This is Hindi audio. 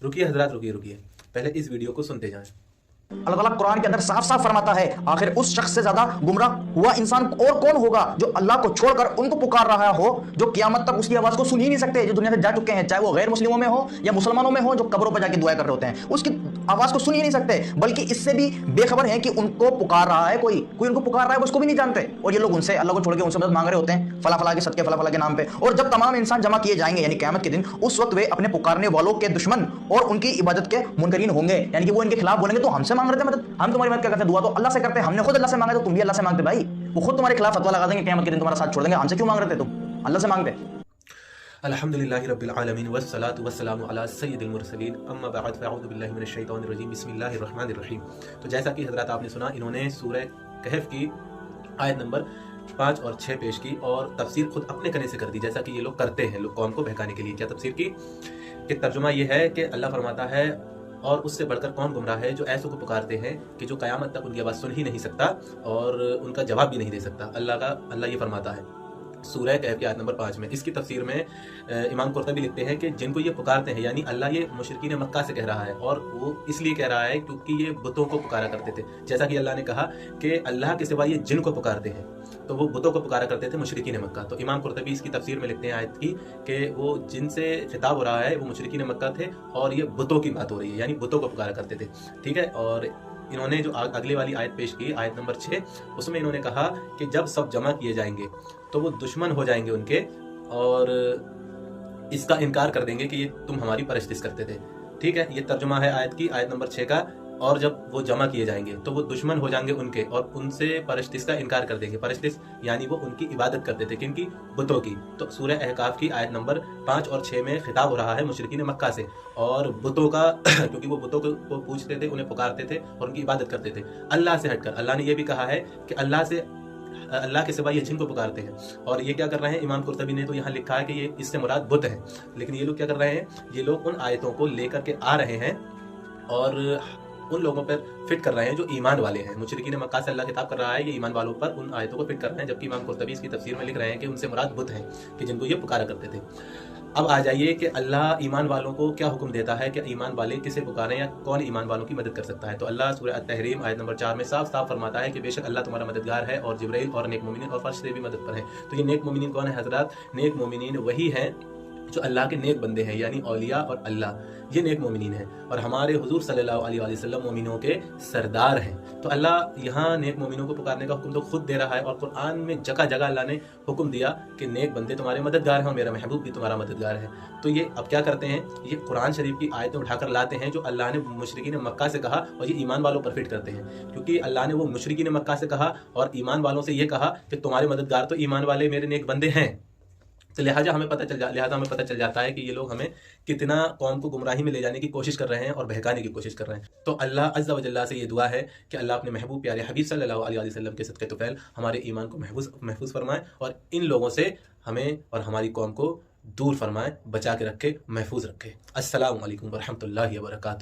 रुकिए हजरात, रुकिए रुकिए, पहले इस वीडियो को सुनते जाएं। अल्लाह ताला कुरान के अंदर साफ साफ फरमाता है, आखिर उस शख्स से ज्यादा गुमराह हुआ इंसान और कौन होगा जो अल्लाह को छोड़कर उनको पुकार रहा हो, जो कियामत तक उसकी आवाज को सुन ही नहीं सकते, जो दुनिया से जा चुके हैं, चाहे वो गैर मुस्लिमों में हो या मुसलमानों में हो, जो कब्रों पर जाके दुआएं कर रहे होते हैं, उसकी आवाज को सुन ही नहीं सकते, बल्कि इससे भी बेखबर है कि उनको पुकार रहा है, कोई उनको पुकार रहा है, उसको भी नहीं जानते। और ये लोग उनसे, अल्लाह को छोड़ के उनसे मदद मांग रहे होते हैं फला फला के सदके, फला फला के नाम पे। और जब तमाम इंसान जमा किए जाएंगे यानी क़यामत के दिन, उस वक्त वे अपने पुकारने वालों के दुश्मन और उनकी इबादत के मुनकरीन होंगे, यानी कि वो इनके खिलाफ बोलेंगे, तो हमसे मांग रहे थे मदद, हम तुम्हारी मदद क्या करते, दुआ तो अल्लाह से करते हैं, हमने खुद अल्लाह से मांगा, तो तुम भी अल्लाह से मांगते भाई। वो खुद तुम्हारे खिलाफ फतवा लगा देंगे, क़यामत के दिन तुम्हारा साथ छोड़ देंगे, हमसे क्यों मांग रहे थे, तुम अल्लाह से मांगते। अल्हम्दुलिल्लाहि रब्बिल आलमीन वस्सलातु वस्सलामु अला सय्यिदिल मुरसलीन अम्मा बअद फ़अऊज़ु बिल्लाहि मिनश शैतानिर रजीम बिस्मिल्लाहिर रहमानिर रहीम। तो जैसा कि हज़रात आपने सुना, इन्होंने सूरह कहफ की आयत नंबर 5 और 6 पेश की और तफसीर खुद अपने कहने से कर दी, जैसा कि ये लोग करते हैं, लोग कौम को बहकाने के लिए। क्या तफसीर की कि तर्जुमा ये है कि अल्लाह फरमाता है, और उससे बढ़कर कौन गुमराह है जो ऐसों को पुकारते हैं कि जो क़यामत तक उनकी आवाज़ सुन ही नहीं सकता और उनका जवाब भी नहीं दे सकता। अल्लाह ये फरमाता है सूरह कहफ की आयत नंबर 5 में। इसकी तफसीर में इमाम कुर्तबी लिखते हैं कि जिनको ये पुकारते हैं, यानी अल्लाह ये मुशरिकीन मक्का से कह रहा है, और वो इसलिए कह रहा है क्योंकि ये बुतों को पुकारा करते थे। जैसा कि अल्लाह ने कहा कि अल्लाह के सिवा ये जिन को पुकारते हैं, तो वो बुतों को पुकारा करते थे मुशरिकीन मक्का। तो इमाम कुर्तबी इसकी तफसीर में लिखते हैं आयत की कि वो जिनसे खिताब हो रहा है वो मुशरिकीन मक्का थे और ये बुतों की बात हो रही है, यानी बुतों को पुकारा करते थे। ठीक है। और इन्होंने जो अगली वाली आयत पेश की, आयत नंबर 6, उसमें इन्होंने कहा कि जब सब जमा किए जाएंगे तो वो दुश्मन हो जाएंगे उनके और इसका इनकार कर देंगे कि ये तुम हमारी परस्तिश करते थे। ठीक है, ये तर्जुमा है आयत की, आयत नंबर 6 का। और जब वो जमा किए जाएंगे तो वो दुश्मन हो जाएंगे उनके और उनसे परस्तिश का इनकार कर देंगे। परस्तिश यानी वो उनकी इबादत करते थे, किनकी, बुतों की। तो सूरह अहकाफ की आयत नंबर 5 और 6 में खिताब हो रहा है मुशरिकीन मक्का से और बुतों का क्योंकि वो बुतों को पूजते थे, उन्हें पुकारते थे और उनकी इबादत करते थे अल्लाह से हटकर। अल्लाह ने यह भी कहा है कि अल्लाह के सिवा ये जिन को पुकारते हैं। और ये क्या कर रहे हैं, इमाम कुर्तबी ने तो यहाँ लिखा है कि ये इससे मुराद बुत है, लेकिन ये लोग क्या कर रहे हैं, ये लोग उन आयतों को लेकर के आ रहे हैं और उन लोगों पर फिट कर रहे हैं जो ईमान वाले हैं। मुशरिकीन मक्का से अल्लाह खिताब कर रहा है, ये ईमान वालों पर उन आयतों को फिट कर रहे हैं, जबकि इमाम कुर्तबी इसकी तफसीर में लिख रहे हैं कि उनसे मुराद बुत हैं कि जिनको ये पुकारा करते थे। अब आ जाइए कि अल्लाह ईमान वालों को क्या हुक्म देता है कि ईमान वाले किसे पुकारें या कौन ईमान वालों की मदद कर सकता है। तो अल्लाह सूरह अत-तहरीम आयत नंबर 4 में साफ साफ फरमाता है कि बेशक अल्लाह तुम्हारा मददगार है और जिब्राइल और नेक मोमिनीन और फर्श से भी मदद पर है। तो ये नेक मोमिनीन कौन है हजरात? नेक मोमिनीन वही हैं जो अल्लाह के नेक बंदे हैं, यानी औलिया और अल्लाह, ये नेक मोमिनीन हैं। और हमारे हुजूर सल्लल्लाहु अलैहि वसल्लम मोमिनों के सरदार हैं। तो अल्लाह यहाँ नेक मोमिनों को पुकारने का हुक्म तो खुद दे रहा है और कुरान में जगह जगह अल्लाह ने हुक्म दिया कि नेक बंदे तुम्हारे मददगार हैं और मेरा महबूब भी तुम्हारा मददगार है। तो ये अब क्या करते हैं, ये कुरान शरीफ की आयतें उठाकर लाते हैं जो अल्लाह ने मुशरिकीन मक्का से कहा और ये ईमान वालों पर फिट करते हैं, क्योंकि अल्लाह ने वो मुशरिकीन मक्का से कहा और ईमान वालों से ये कहा कि तुम्हारे मददगार तो ईमान वाले मेरे नेक बंदे हैं। तो लिहाजा हमें पता चल जाता है कि ये लोग हमें कितना कौम को गुमराही में ले जाने की कोशिश कर रहे हैं और बहकाने की कोशिश कर रहे हैं। तो अल्लाह अज़्ज़ा व जल्ला से ये दुआ है कि अल्लाह अपने महबूब प्यारे हबीब सल्लल्लाहु अलैहि वसल्लम के सदक़े तुफ़ैल हमारे ईमान को महफूज फरमाए और इन लोगों से हमें और हमारी कौम को दूर फरमाए, बचा के रखे, महफूज रखे। अस्सलामु अलैकुम व रहमतुल्लाहि व बरकातुहू।